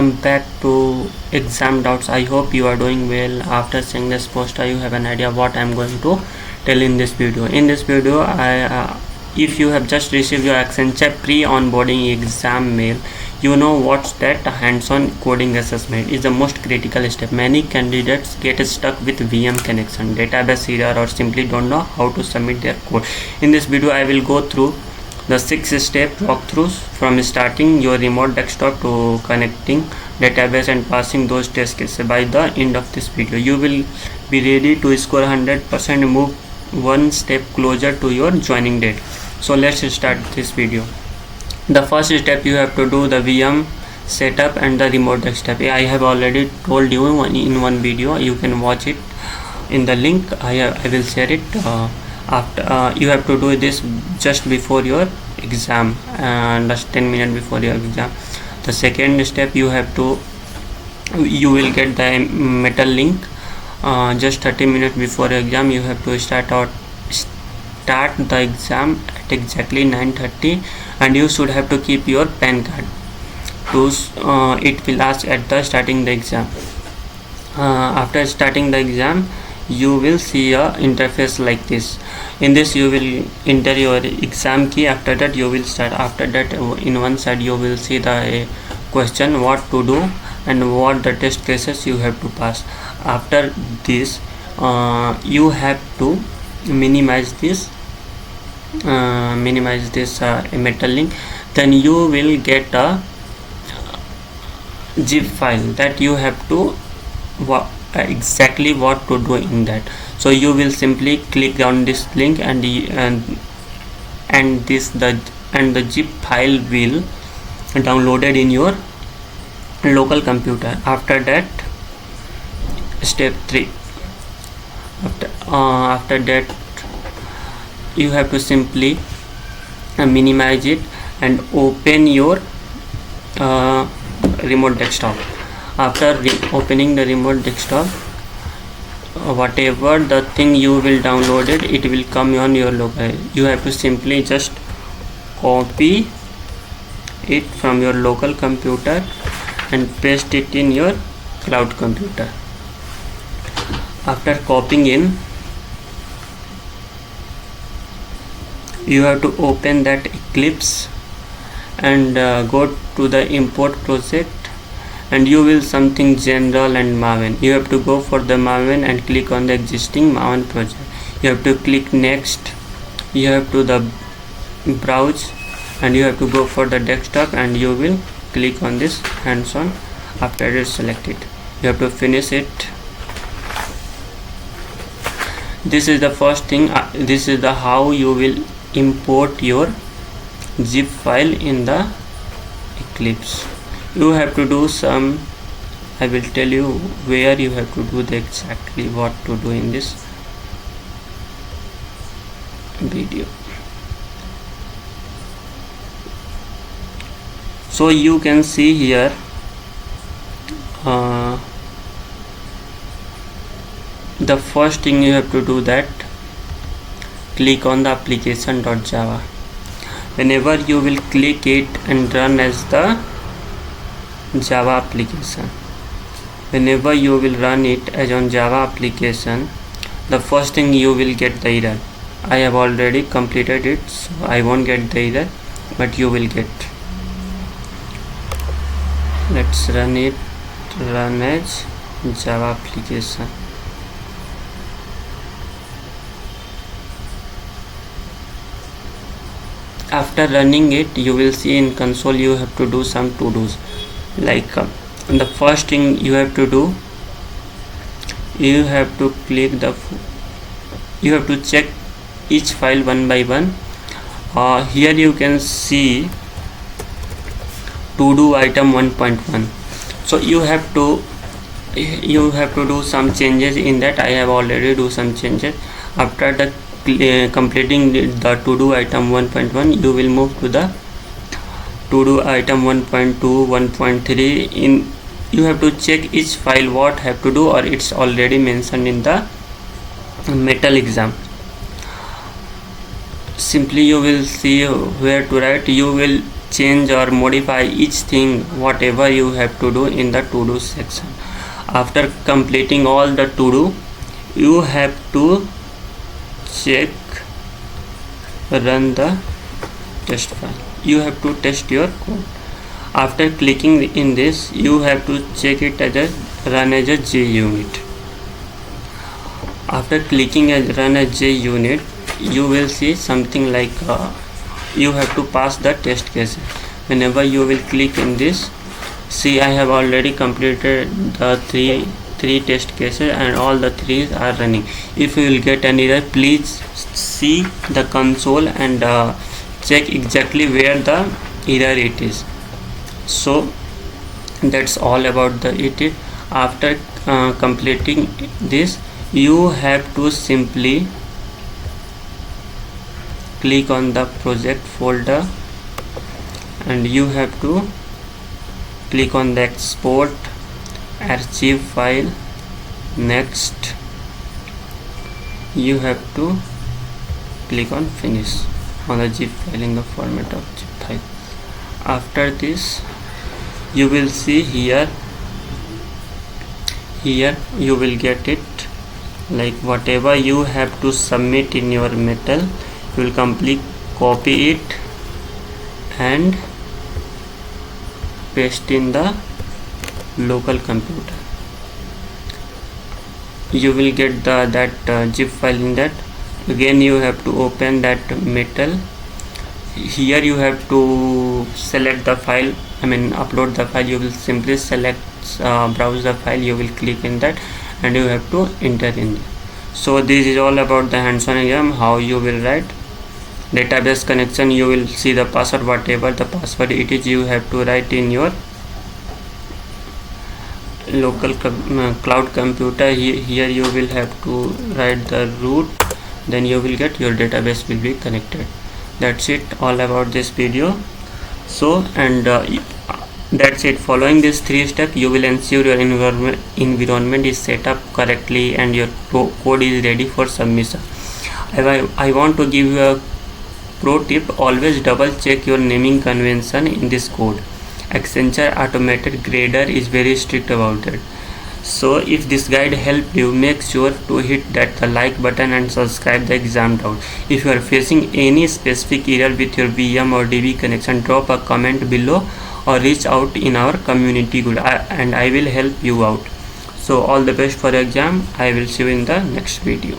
welcome back to Exam Doubts. I hope you are doing well. After seeing this poster, you have an idea what I am going to tell in this video. In this video, if you have just received your Accenture Pre-Onboarding Exam mail, you know what's that hands-on coding assessment is the most critical step. Many candidates get stuck with VM connection, database error, or simply don't know how to submit their code. In this video, I will go through the 6-step walkthroughs from starting your remote desktop to connecting database and passing those test cases. By the end of this video, you will be ready to score 100%, move one step closer to your joining date. So let's start this video. The first step, you have to do the VM setup and the remote desktop. I have already told you in one video. You can watch it in the link. I will share it. After you have to do this just before your exam, and just 10 minutes before your exam. The second step, you will get the Mettle link just 30 minutes before your exam. You have to start the exam at exactly 9:30, and you should have to keep your PAN card. It will ask at the starting the exam. After starting the exam, you will see a interface like this. In this, you will enter your exam key. After that, you will start. After that, in one side you will see the question what to do and what the test cases you have to pass. After this, you have to minimize this Mettle link. Then you will get a zip file that you have to exactly what to do in that. So you will simply click on this link, and the zip file will downloaded in your local computer. After that, step 3. After that, you have to simply minimize it and open your remote desktop. After opening the remote desktop, whatever the thing you will download it will come on your local. You have to simply just copy it from your local computer and paste it in your cloud computer. After copying in, you have to open that Eclipse and go to the import project, and you will something general and Maven. You have to go for the Maven and click on the existing Maven project. You have to click next. You have to the browse, and you have to go for the desktop, and you will click on this hands-on. After it, select it. You have to finish it. This is the first thing. This is the how you will import your zip file in the Eclipse. You have to do some, I will tell you where you have to do exactly what to do in this video. So you can see here the first thing you have to do, that click on the application.java. Whenever you will click it and run as the Java application, whenever you will run it as on Java application, the first thing you will get the error. I have already completed it, so I won't get the error, but you will get. Let's run it. Run as Java application. After running it, you will see in console you have to do some to-dos. Like the first thing you have to do, you have to check each file one by one. Here you can see to do item 1.1. so you have to do some changes in that. I have already do some changes. After the completing the to do item 1.1, you will move to the to do item 1.2, 1.3. in you have to check each file what have to do, or it's already mentioned in the Mettle exam. Simply you will see where to write. You will change or modify each thing whatever you have to do in the to do section. After completing all the to do, you have to check, run the test file. You have to test your code. After clicking in this, you have to check it as a run as a JUnit. After clicking as run as JUnit, you will see something like you have to pass the test cases. Whenever you will click in this, see, I have already completed the three test cases and all the three are running. If you will get an error, please see the console and check exactly where the error it is. So that's all about the it. After completing this, you have to simply click on the project folder and you have to click on the export archive file. Next, you have to click on finish on the zip file in the format of zip file. After this, you will see here you will get it like whatever you have to submit in your Mettle, you will complete copy it and paste in the local computer. You will get that zip file in that. Again you have to open that Mettle. Here you have to select the file, upload the file. You will simply select browse the file, you will click in that and you have to enter in there. So this is all about the hands-on exam, how you will write database connection. You will see the password, whatever the password it is, you have to write in your local cloud computer. Here you will have to write the root, then you will get your database will be connected. That's it, all about this video. So and that's it. Following these 3 steps, you will ensure your environment is set up correctly and your code is ready for submission. I want to give you a pro tip: always double check your naming convention in this code. Accenture automated grader is very strict about it. So if this guide helped you, make sure to hit the like button and subscribe the exam doubt. If you are facing any specific error with your VM or DB connection, drop a comment below or reach out in our community group and I will help you out. So all the best for exam. I will see you in the next video.